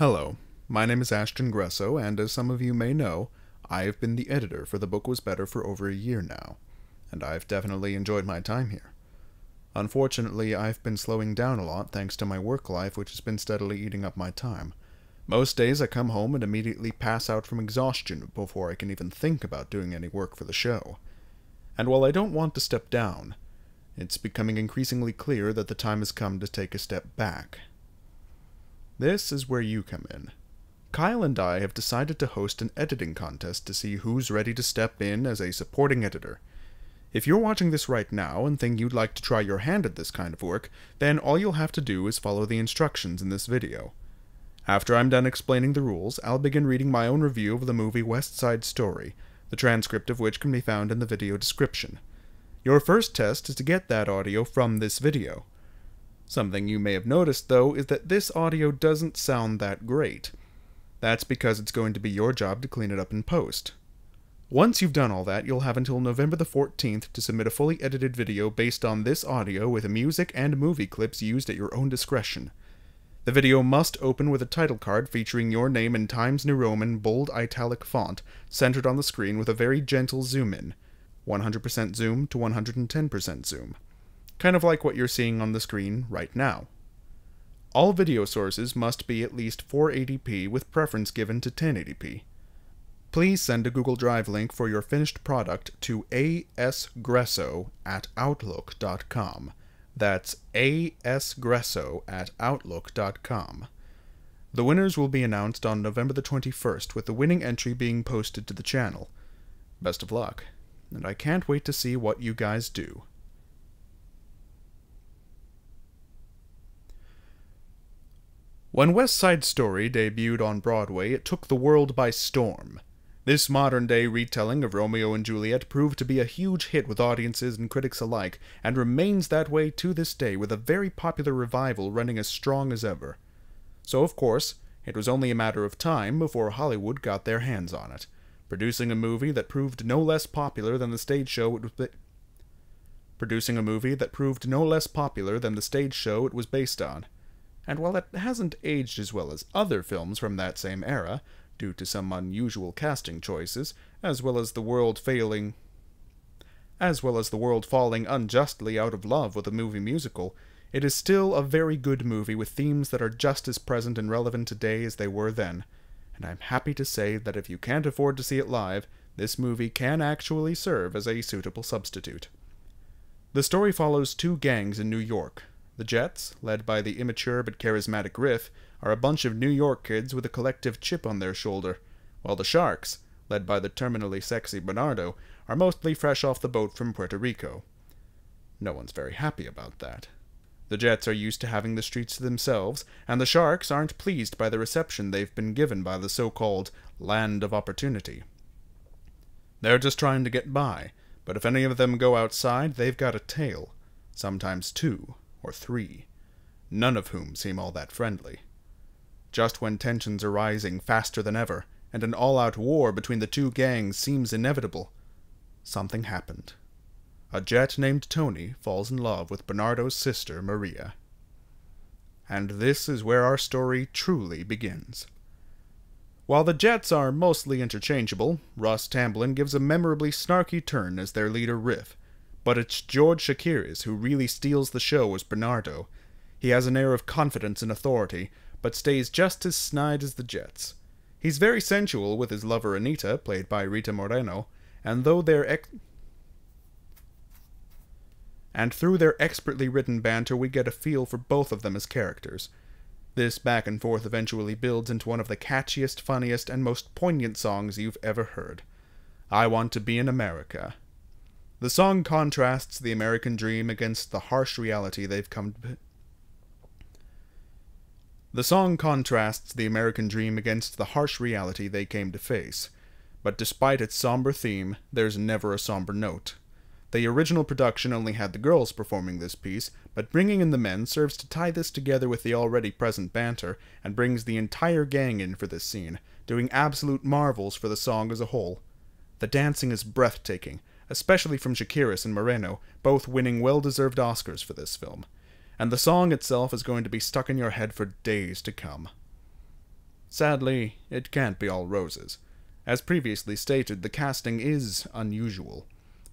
Hello, my name is asgreaso, and as some of you may know, I have been the editor for The Book Was Better for over a year now, and I've definitely enjoyed my time here. Unfortunately, I've been slowing down a lot thanks to my work life, which has been steadily eating up my time. Most days I come home and immediately pass out from exhaustion before I can even think about doing any work for the show. And while I don't want to step down, it's becoming increasingly clear that the time has come to take a step back. This is where you come in. Kyle and I have decided to host an editing contest to see who's ready to step in as a supporting editor. If you're watching this right now and think you'd like to try your hand at this kind of work, then all you'll have to do is follow the instructions in this video. After I'm done explaining the rules, I'll begin reading my own review of the movie West Side Story, the transcript of which can be found in the video description. Your first test is to get that audio from this video. Something you may have noticed, though, is that this audio doesn't sound that great. That's because it's going to be your job to clean it up in post. Once you've done all that, you'll have until November the 14th to submit a fully edited video based on this audio with music and movie clips used at your own discretion. The video must open with a title card featuring your name in Times New Roman bold italic font, centered on the screen with a very gentle zoom in, 100% zoom to 110% zoom. Kind of like what you're seeing on the screen right now. All video sources must be at least 480p with preference given to 1080p. Please send a Google Drive link for your finished product to asgreaso@outlook.com. That's asgreaso@outlook.com. The winners will be announced on November the 21st, with the winning entry being posted to the channel. Best of luck, and I can't wait to see what you guys do. When West Side Story debuted on Broadway, it took the world by storm. This modern-day retelling of Romeo and Juliet proved to be a huge hit with audiences and critics alike, and remains that way to this day, with a very popular revival running as strong as ever. So, of course, it was only a matter of time before Hollywood got their hands on it, producing a movie that proved no less popular than the stage show it was based on. And while it hasn't aged as well as other films from that same era, due to some unusual casting choices, as well as the world falling unjustly out of love with a movie musical, it is still a very good movie with themes that are just as present and relevant today as they were then, and I'm happy to say that if you can't afford to see it live, this movie can actually serve as a suitable substitute. The story follows two gangs in New York. The Jets, led by the immature but charismatic Riff, are a bunch of New York kids with a collective chip on their shoulder, while the Sharks, led by the terminally sexy Bernardo, are mostly fresh off the boat from Puerto Rico. No one's very happy about that. The Jets are used to having the streets to themselves, and the Sharks aren't pleased by the reception they've been given by the so-called Land of Opportunity. They're just trying to get by, but if any of them go outside, they've got a tail, sometimes two or three, none of whom seem all that friendly. Just when tensions are rising faster than ever, and an all-out war between the two gangs seems inevitable, something happened. A Jet named Tony falls in love with Bernardo's sister, Maria. And this is where our story truly begins. While the Jets are mostly interchangeable, Russ Tamblyn gives a memorably snarky turn as their leader Riff, but it's George Chakiris who really steals the show as Bernardo. He has an air of confidence and authority, but stays just as snide as the Jets. He's very sensual with his lover Anita, played by Rita Moreno, and through their expertly written banter we get a feel for both of them as characters. This back and forth eventually builds into one of the catchiest, funniest, and most poignant songs you've ever heard. I Want to Be in America. The song contrasts the American dream against the harsh reality they've come to... The song contrasts the American dream against the harsh reality they came to face, but despite its somber theme, there's never a somber note. The original production only had the girls performing this piece, but bringing in the men serves to tie this together with the already present banter, and brings the entire gang in for this scene, doing absolute marvels for the song as a whole. The dancing is breathtaking, especially from Chakiris and Moreno, both winning well-deserved Oscars for this film. And the song itself is going to be stuck in your head for days to come. Sadly, it can't be all roses. As previously stated, the casting is unusual.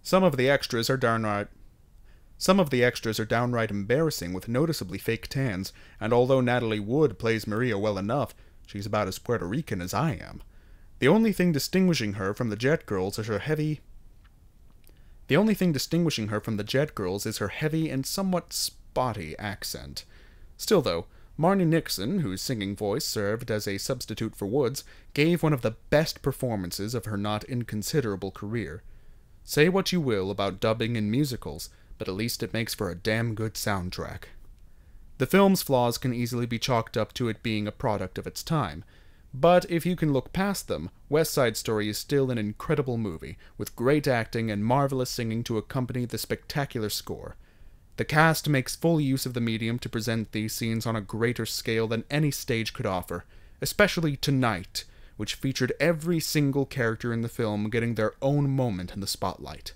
Some of the extras are downright embarrassing with noticeably fake tans, and although Natalie Wood plays Maria well enough, she's about as Puerto Rican as I am. The only thing distinguishing her from the Jet Girls is her heavy and somewhat spotty accent. Still though, Marni Nixon, whose singing voice served as a substitute for Wood's, gave one of the best performances of her not inconsiderable career. Say what you will about dubbing in musicals, but at least it makes for a damn good soundtrack. The film's flaws can easily be chalked up to it being a product of its time, but if you can look past them, West Side Story is still an incredible movie, with great acting and marvelous singing to accompany the spectacular score. The cast makes full use of the medium to present these scenes on a greater scale than any stage could offer, especially Tonight, which featured every single character in the film getting their own moment in the spotlight.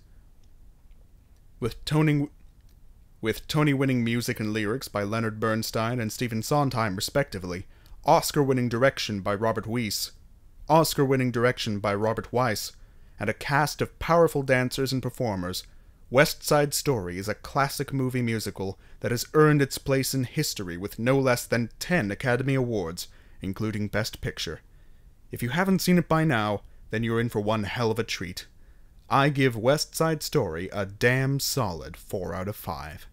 With Tony-winning music and lyrics by Leonard Bernstein and Stephen Sondheim respectively, Oscar-winning direction by Robert Weiss, and a cast of powerful dancers and performers, West Side Story is a classic movie musical that has earned its place in history with no less than 10 Academy Awards, including Best Picture. If you haven't seen it by now, then you're in for one hell of a treat. I give West Side Story a damn solid 4 out of 5.